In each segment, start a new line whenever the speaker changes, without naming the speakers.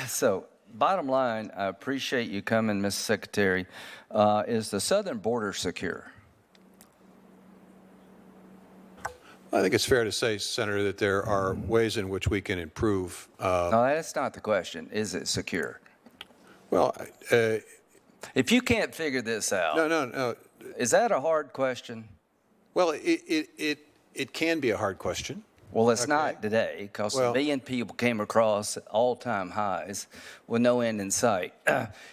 So, bottom line, I appreciate you coming, Mr. Secretary. Is the southern border secure?
I think it's fair to say, Senator, that there are ways in which we can improve.
No, that's not the question. Is it secure?
Well,
if you can't figure this out,
no.
Is that a hard question?
Well, it can be a hard question.
Well, it's not today, because a million people came across all-time highs with no end in sight.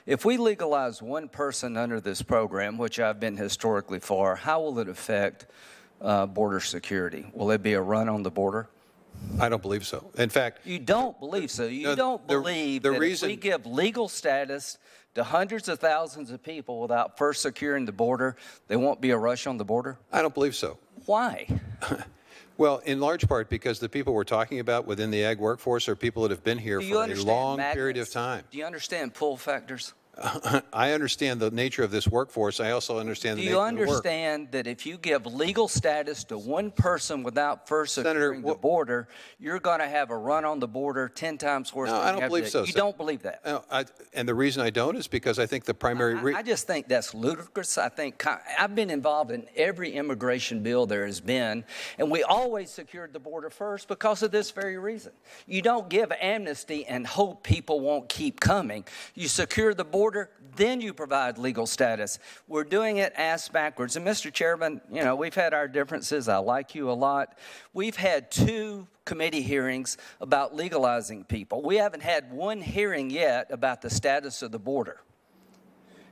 If we legalize one person under this program, which I've been historically for, how will it affect border security? Will it be a run on the border?
I don't believe so. In fact,
you don't believe so. You don't believe that if we give legal status to hundreds of thousands of people without first securing the border, there won't be a rush on the border?
I don't believe so.
Why?
Well, in large part because the people we're talking about within the ag workforce are people that have been here for a long period of time.
Do you understand pull factors?
I understand the nature of this workforce. I also understand the nature of the work.
Do you understand that if you give legal status to one person without first securing the border, you're going to have a run on the border 10 times worse than you have today?
I don't believe so.
You don't believe that?
No, and the reason I don't is because I think the primary
I just think that's ludicrous. I think I've been involved in every immigration bill there has been, and we always secured the border first because of this very reason. You don't give amnesty and hope people won't keep coming. You secure the border, then you provide legal status. We're doing it ass backwards. And Mr. Chairman, you know, we've had our differences. I like you a lot. We've had 2 committee hearings about legalizing people. We haven't had one hearing yet about the status of the border.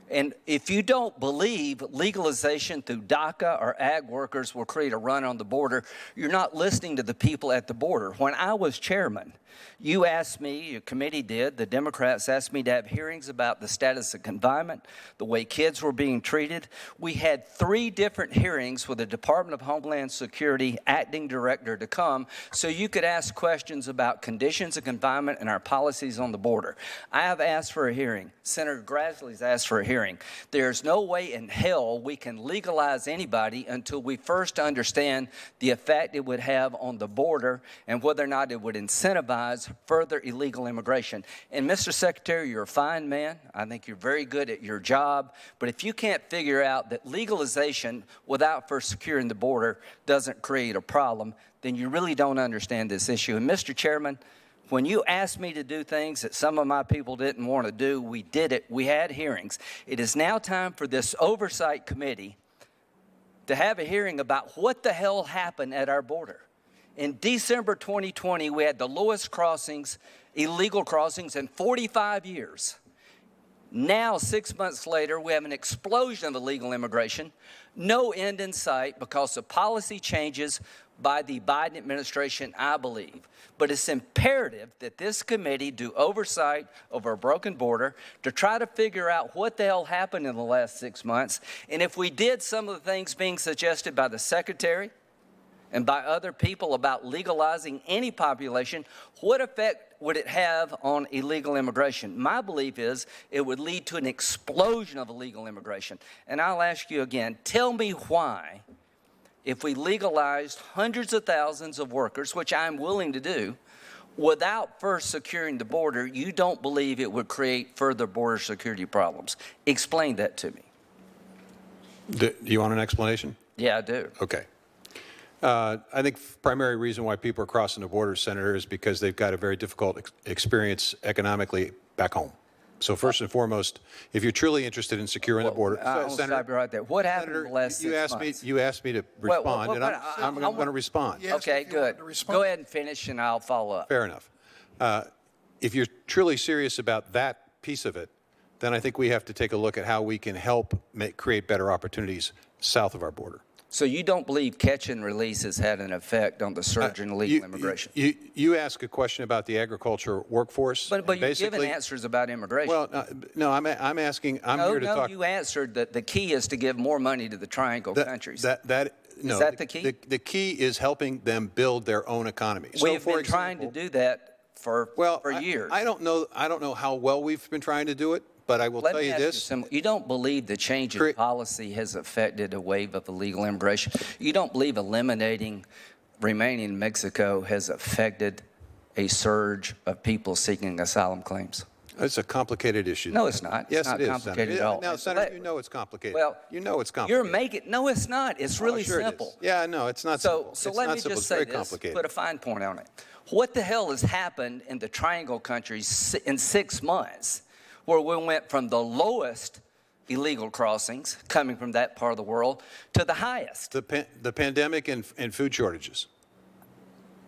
And if you don't believe legalization through DACA or ag workers will create a run on the border, you're not listening to the people at the border. When I was chairman, you asked me, your committee did, the Democrats asked me to have hearings about the status of confinement, the way kids were being treated. We had 3 different hearings with the Department of Homeland Security acting director to come so you could ask questions about conditions of confinement and our policies on the border. I have asked for a hearing. Senator Grassley's asked for a hearing. There's no way in hell we can legalize anybody until we first understand the effect it would have on the border and whether or not it would incentivize further illegal immigration. And Mr. Secretary, you're a fine man. I think you're very good at your job. But if you can't figure out that legalization without first securing the border doesn't create a problem, then you really don't understand this issue. And Mr. Chairman, when you asked me to do things that some of my people didn't want to do, we did it. We had hearings. It is now time for this oversight committee to have a hearing about what the hell happened at our border. In December 2020, we had the lowest crossings, illegal crossings, in 45 years. Now, 6 months later, we have an explosion of illegal immigration, no end in sight because of policy changes by the Biden administration, I believe. But it's imperative that this committee do oversight over a broken border to try to figure out what the hell happened in the last 6 months. And if we did some of the things being suggested by the Secretary and by other people about legalizing any population, what effect would it have on illegal immigration? My belief is it would lead to an explosion of illegal immigration. And I'll ask you again, tell me why, if we legalized hundreds of thousands of workers, which I'm willing to do, without first securing the border, you don't believe it would create further border security problems. Explain that to me.
Do you want an explanation?
Yeah, I do.
Okay. I think the primary reason why people are crossing the border, Senator, is because they've got a very difficult experience economically back home. So first and foremost, if you're truly interested in securing the border,
Senator, stop you right there. What happened in the last 6 months?
You asked me to respond, and I'm going to respond.
Okay, good. Go ahead and finish, and I'll follow up.
Fair enough. If you're truly serious about that piece of it, then I think we have to take a look at how we can help create better opportunities south of our border.
So you don't believe catch and release has had an effect on the surge in illegal immigration?
You ask a question about the agriculture workforce.
But you've given answers about immigration.
Well, no, I'm asking. I'm here to talk.
No, you answered that the key is to give more money to the Triangle countries.
No,
is that the key?
The key is helping them build their own economy.
We've been trying to do that for years.
I don't know how well we've been trying to do it. But I will tell you this.
You don't believe the change in policy has affected a wave of illegal immigration? You don't believe eliminating remaining in Mexico has affected a surge of people seeking asylum claims?
It's a complicated issue.
No, it's not.
Yes,
it's not
it is,
complicated
Senator.
at all.
Now, Senator, you know it's complicated.
Well,
you know it's complicated.
No, it's not. It's really
sure
simple.
It is. Yeah, no, it's not simple.
So
it's
let
not
me
simple.
just
It's
say
very
this,
complicated.
put a fine point on it. What the hell has happened in the Triangle countries in 6 months where we went from the lowest illegal crossings coming from that part of the world to the highest?
The pandemic and food shortages.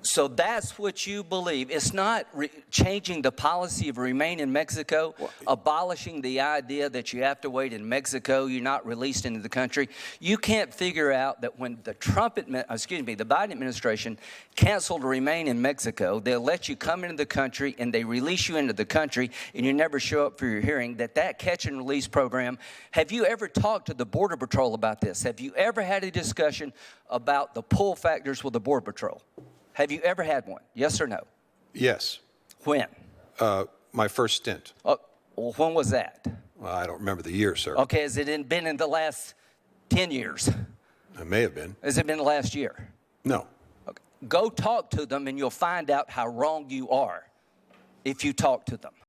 So that's what you believe. It's not changing the policy of remain in Mexico, abolishing the idea that you have to wait in Mexico, you're not released into the country. You can't figure out that when the the Biden administration canceled remain in Mexico, they'll let you come into the country and they release you into the country and you never show up for your hearing, that catch and release program. Have you ever talked to the Border Patrol about this? Have you ever had a discussion about the pull factors with the Border Patrol? Have you ever had one? Yes or no?
Yes.
When?
My first stint.
Well, when was that?
Well, I don't remember the year, sir.
Okay, has it been in the last 10 years?
It may have been.
Has it been the last year?
No.
Okay. Go talk to them and you'll find out how wrong you are if you talk to them.